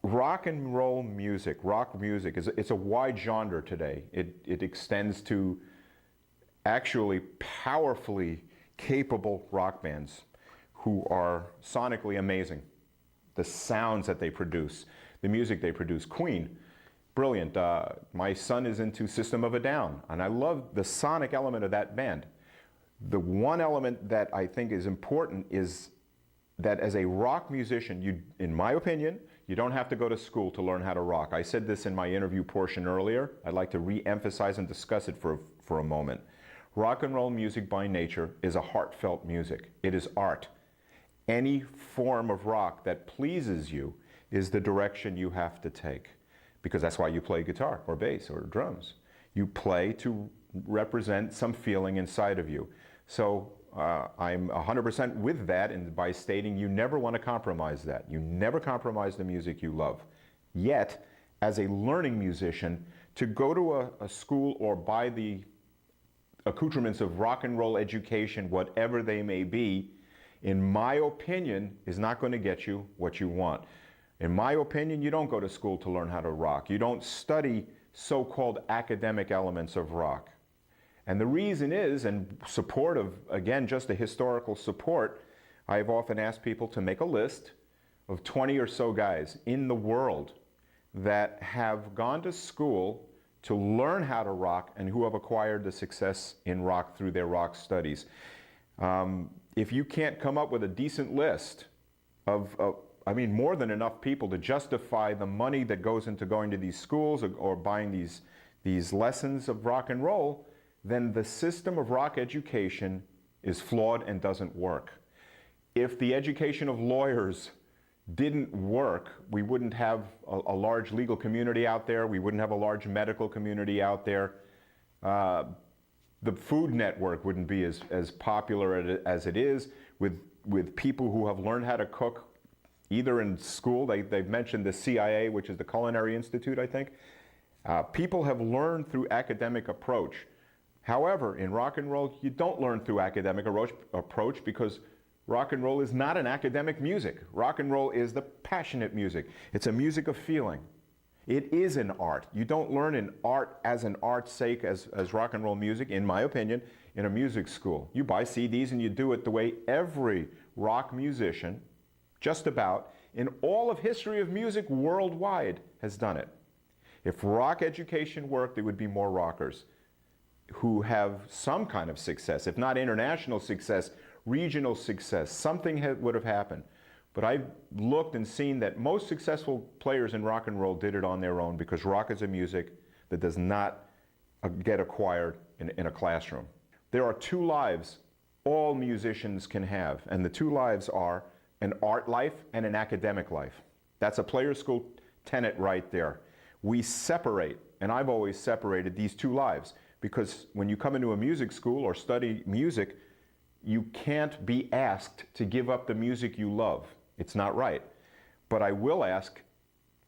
rock and roll music, rock music, it's a wide genre today. It extends to actually powerfully capable rock bands who are sonically amazing. The sounds that they produce, the music they produce. Queen, brilliant. My son is into System of a Down, and I love the sonic element of that band. The one element that I think is important is that as a rock musician, in my opinion, you don't have to go to school to learn how to rock. I said this in my interview portion earlier. I'd like to re-emphasize and discuss it for a moment. Rock and roll music by nature is a heartfelt music. It is art. Any form of rock that pleases you is the direction you have to take, because that's why you play guitar or bass or drums. You play to represent some feeling inside of you. So I'm 100% with that, and by stating you never want to compromise that. You never compromise the music you love. Yet, as a learning musician, to go to a school or buy the accoutrements of rock and roll education, whatever they may be, in my opinion, is not going to get you what you want. In my opinion, you don't go to school to learn how to rock. You don't study so-called academic elements of rock. And the reason is, in support of, again, just the historical support, I've often asked people to make a list of 20 or so guys in the world that have gone to school to learn how to rock and who have acquired the success in rock through their rock studies. If you can't come up with a decent list of more than enough people to justify the money that goes into going to these schools or buying these lessons of rock and roll, then the system of rock education is flawed and doesn't work. If the education of lawyers didn't work, we wouldn't have a large legal community out there. We wouldn't have a large medical community out there. The Food Network wouldn't be as popular as it is with people who have learned how to cook either in school. They've mentioned the CIA, which is the Culinary Institute, I think. People have learned through academic approach. However, in rock and roll, you don't learn through academic approach, because rock and roll is not an academic music. Rock and roll is the passionate music. It's a music of feeling. It is an art. You don't learn an art as an art's sake as rock and roll music, in my opinion, in a music school. You buy CDs and you do it the way every rock musician, just about, in all of history of music worldwide, has done it. If rock education worked, there would be more rockers who have some kind of success, if not international success, regional success. Something would have happened. But I've looked and seen that most successful players in rock and roll did it on their own, because rock is a music that does not get acquired in a classroom. There are two lives all musicians can have, and the two lives are an art life and an academic life. That's a player school tenet right there. We separate, and I've always separated these two lives, because when you come into a music school or study music, you can't be asked to give up the music you love. It's not right. But I will ask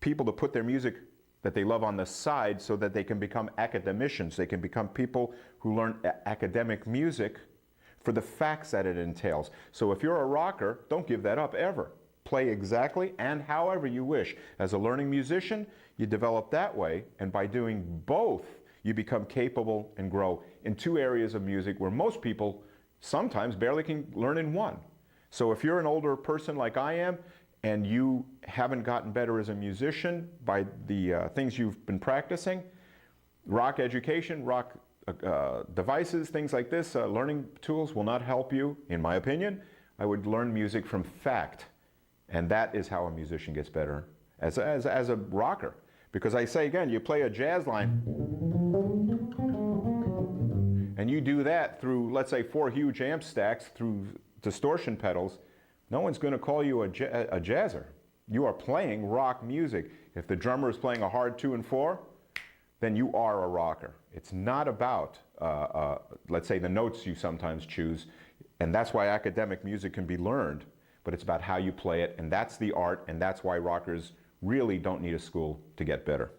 people to put their music that they love on the side so that they can become academicians. They can become people who learn academic music for the facts that it entails. So if you're a rocker, don't give that up ever. Play exactly and however you wish. As a learning musician, you develop that way, and by doing both, you become capable and grow in two areas of music where most people sometimes barely can learn in one. So if you're an older person like I am, and you haven't gotten better as a musician by the things you've been practicing, rock education, rock devices, things like this, learning tools will not help you, in my opinion. I would learn music from fact, and that is how a musician gets better as a rocker. Because I say again, you play a jazz line, and you do that through, let's say, 4 huge amp stacks through distortion pedals, no one's going to call you a jazzer. You are playing rock music. If the drummer is playing a hard 2 and 4, then you are a rocker. It's not about, let's say, the notes you sometimes choose, and that's why academic music can be learned, but it's about how you play it, and that's the art, and that's why rockers really don't need a school to get better.